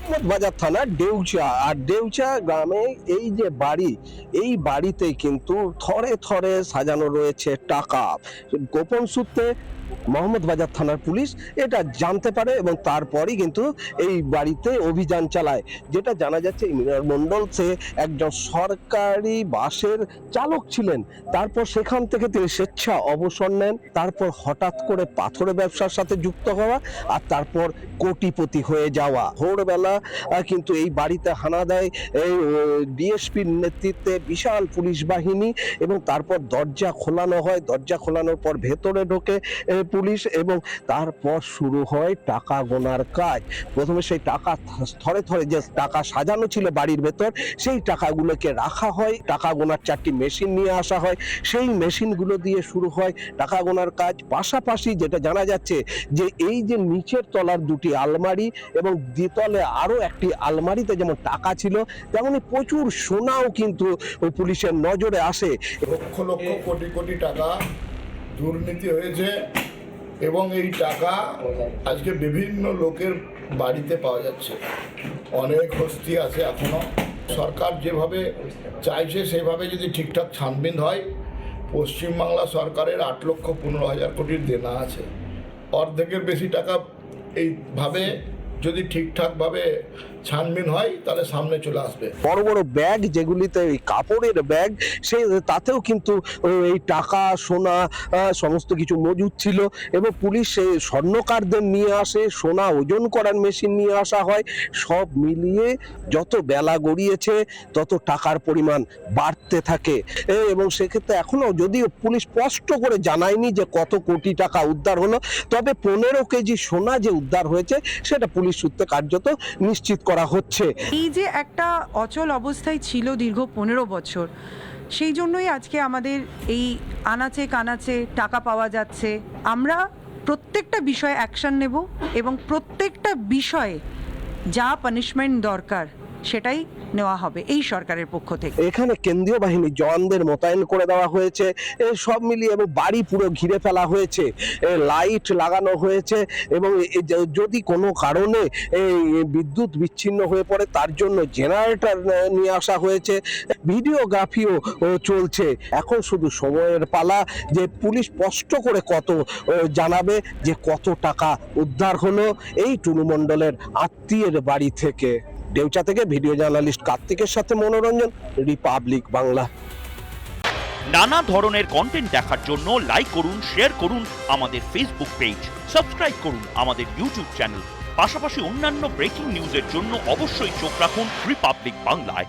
মোহাম্মদবাজার থানার ডেউচা, আর ডেউচা গ্রামে এই যে বাড়ি, এই বাড়িতে কিন্তু থরে থরে সাজানো রয়েছে টাকা। গোপন সূত্রে মোহাম্মদবাজার থানার পুলিশ এটা জানতে পারে এবং তারপরই কিন্তু এই বাড়িতে অভিযান চালায়। যেটা জানা যাচ্ছে মিনার মণ্ডল সে একজন সরকারি বাসের চালক ছিলেন, তারপর সেখান থেকে তিনি স্বেচ্ছা অবসর নেন, তারপর হঠাৎ করে পাথরের ব্যবসার সাথে যুক্ত হওয়া, আর তারপর কোটিপতি হয়ে যাওয়া। ভোরবেলা কিন্তু এই বাড়িতে হানা দেয় এই ডিএসপির নেতৃত্বে বিশাল পুলিশ বাহিনী, এবং তারপর দরজা খোলানো হয়। দরজা খোলানোর পর ভেতরে ঢোকে পুলিশ এবং তারপর শুরু হয় টাকা গোনার কাজ। প্রথমে সেই টাকা থরে থরে যে টাকা সাজানো ছিল বাড়ির ভেতর, সেই টাকাগুলোকে রাখা হয়। টাকা গোনার 4টি মেশিন নিয়ে আসা হয়, সেই মেশিনগুলো দিয়ে শুরু হয় টাকা গোনার কাজ। পাশাপাশি যেটা জানা যাচ্ছে যে এই যে নিচের তলার 2টি আলমারি এবং দ্বিতলে আরো একটি আলমারিতে যেমন টাকা ছিল, তেমনি প্রচুর সোনাও কিন্তু পুলিশের নজরে আসে। লক্ষ লক্ষ কোটি কোটি টাকা দুর্নীতি হয়েছে এবং এই টাকা আজকে বিভিন্ন লোকের বাড়িতে পাওয়া যাচ্ছে। অনেক হস্তি আছে এখনো। সরকার যেভাবে চাইছে সেভাবে যদি ঠিকঠাক ছানবিন হয়, পশ্চিমবাংলা সরকারের 8,15,000 কোটির দেনা আছে। অর্ধেকের বেশি টাকা এইভাবে যদি ঠিকঠাকভাবে ছানবিন হয় তাহলে সামনে চলে আসবে। বড় বড় ব্যাগ, যেগুলিতে এই কাপড়ের ব্যাগ, সেই তাতেও কিন্তু এই টাকা সোনা সমস্ত কিছু মজুদ ছিল। এবং পুলিশ সেই স্বর্ণকারদের নিয়ে আসে, সোনা ওজন করার মেশিন নিয়ে আসা হয়। সব মিলিয়ে যত বেলা গড়িয়েছে তত টাকার পরিমাণ বাড়তে থাকে। এবং সেক্ষেত্রে এখনো যদিও পুলিশ স্পষ্ট করে জানায়নি যে কত কোটি টাকা উদ্ধার হলো, তবে 15 কেজি সোনা যে উদ্ধার হয়েছে সেটা পুলিশ সূত্রে কার্যত নিশ্চিত করা হচ্ছে। এই যে একটা অচল অবস্থায় ছিল দীর্ঘ 15 বছর, সেই জন্যই আজকে আমাদের এই আনাচে কানাচে টাকা পাওয়া যাচ্ছে। আমরা প্রত্যেকটা বিষয়ে অ্যাকশন নেব এবং প্রত্যেকটা বিষয়ে যা পানিশমেন্ট দরকার সেটাই নেওয়া হবে এই সরকারের পক্ষ থেকে। এখানে কেন্দ্রীয় বাহিনী জওয়ানদের মোতায়েন করে দেওয়া হয়েছে, সব মিলিয়ে এবং বাড়ি পুরো ঘিরে ফেলা হয়েছে, লাইট লাগানো হয়েছে এবং যদি কোনো কারণে বিদ্যুৎ বিচ্ছিন্ন হয়ে পড়ে তার জন্য জেনারেটর নিয়ে আসা হয়েছে। ভিডিওগ্রাফিও চলছে। এখন শুধু সময়ের পালা যে পুলিশ স্পষ্ট করে কত জানাবে যে কত টাকা উদ্ধার হলো এই টুনু মণ্ডলের আত্মীয়ের বাড়ি থেকে। ডেউচা থেকে ভিডিও জার্নালিস্ট কার্তিকের সাথে মনোরঞ্জন, রিপাবলিক বাংলা। নানা ধরনের কন্টেন্ট দেখার জন্য লাইক করুন, শেয়ার করুন আমাদের ফেসবুক পেজ, সাবস্ক্রাইব করুন আমাদের ইউটিউব চ্যানেল। পাশাপাশি অন্যান্য ব্রেকিং নিউজের জন্য অবশ্যই চোখ রাখুন রিপাবলিক বাংলায়।